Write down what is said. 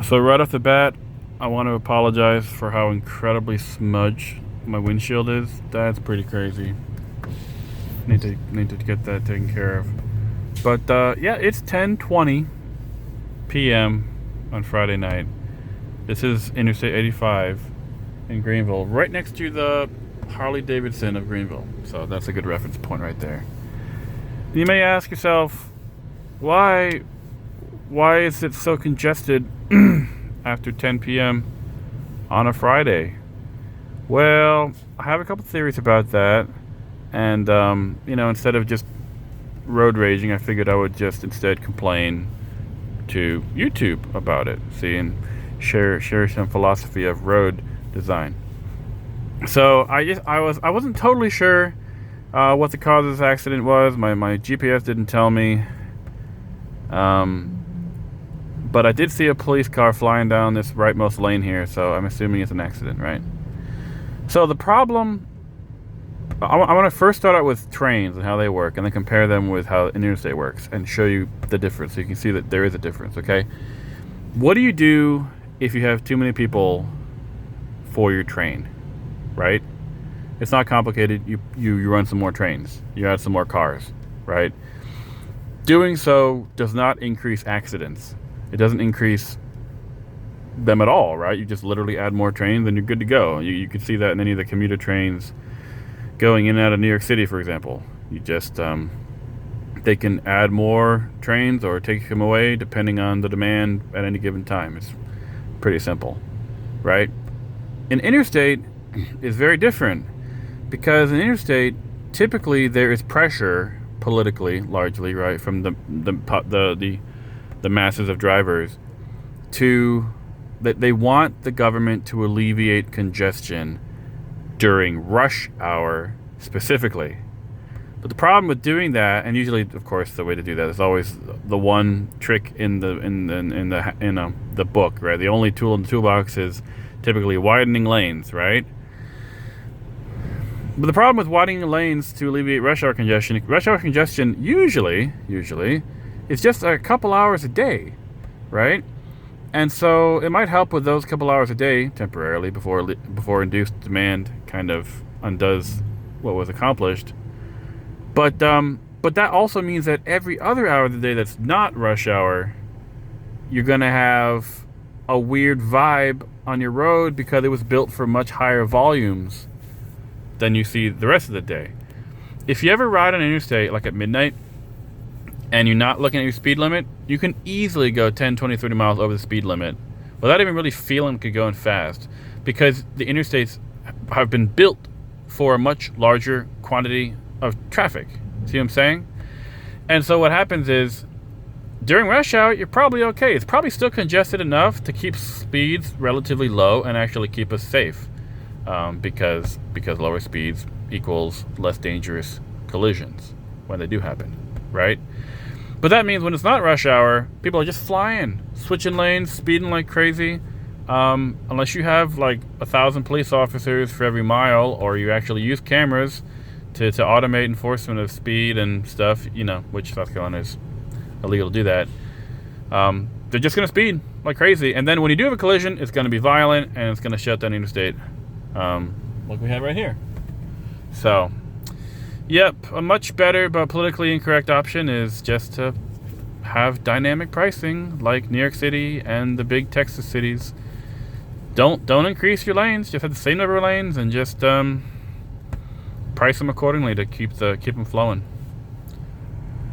So right off the bat, I want to apologize for how incredibly smudged my windshield is. That's pretty crazy. Need to get that taken care of. But yeah, it's 10:20 p.m. on Friday night. This is Interstate 85 in Greenville, right next to the Harley Davidson of Greenville. So that's a good reference point right there. You may ask yourself, why is it so congested after 10 p.m. on a Friday? Well, I have a couple theories about that. And, instead of just road raging, I figured I would just instead complain to YouTube about it, see, and share some philosophy of road design. So I wasn't totally sure what the cause of this accident was. My GPS didn't tell me. But I did see a police car flying down this rightmost lane here, so I'm assuming it's an accident, right? So the problem, I want to first start out with trains and how they work, and then compare them with how an interstate works, and show you the difference, so you can see that there is a difference, okay? What do you do if you have too many people for your train, right? It's not complicated. You run some more trains. You add some more cars, right? Doing so does not increase accidents. It doesn't increase them at all, right? You just literally add more trains and you're good to go. You can see that in any of the commuter trains going in and out of New York City, for example. You just, they can add more trains or take them away depending on the demand at any given time. It's pretty simple, right? An interstate is very different because in interstate, typically there is pressure politically, largely, right, from the masses of drivers that they want the government to alleviate congestion during rush hour specifically. But the problem with doing that, and usually, of course, the way to do that is always the one trick in the book, right? The only tool in the toolbox is typically widening lanes, right? But the problem with widening lanes to alleviate rush hour congestion usually is just a couple hours a day, right? And so it might help with those couple hours a day temporarily before induced demand kind of undoes what was accomplished. But that also means that every other hour of the day that's not rush hour, you're gonna have a weird vibe on your road because it was built for much higher volumes than you see the rest of the day. If you ever ride on an interstate like at midnight and you're not looking at your speed limit, you can easily go 10, 20, 30 miles over the speed limit without even really feeling like you're going fast, because the interstates have been built for a much larger quantity of traffic. See what I'm saying? And so what happens is, during rush hour, you're probably okay. It's probably still congested enough to keep speeds relatively low and actually keep us safe, because lower speeds equals less dangerous collisions when they do happen, right? But that means when it's not rush hour, people are just flying, switching lanes, speeding like crazy. Unless you have like 1,000 police officers for every mile, or you actually use cameras to automate enforcement of speed and stuff, which South Carolina is illegal to do that. They're just going to speed like crazy. And then when you do have a collision, it's going to be violent and it's going to shut down the interstate, like we have right here. So, yep, a much better but politically incorrect option is just to have dynamic pricing like New York City and the big Texas cities. Don't increase your lanes. Just have the same number of lanes and just price them accordingly to keep them flowing.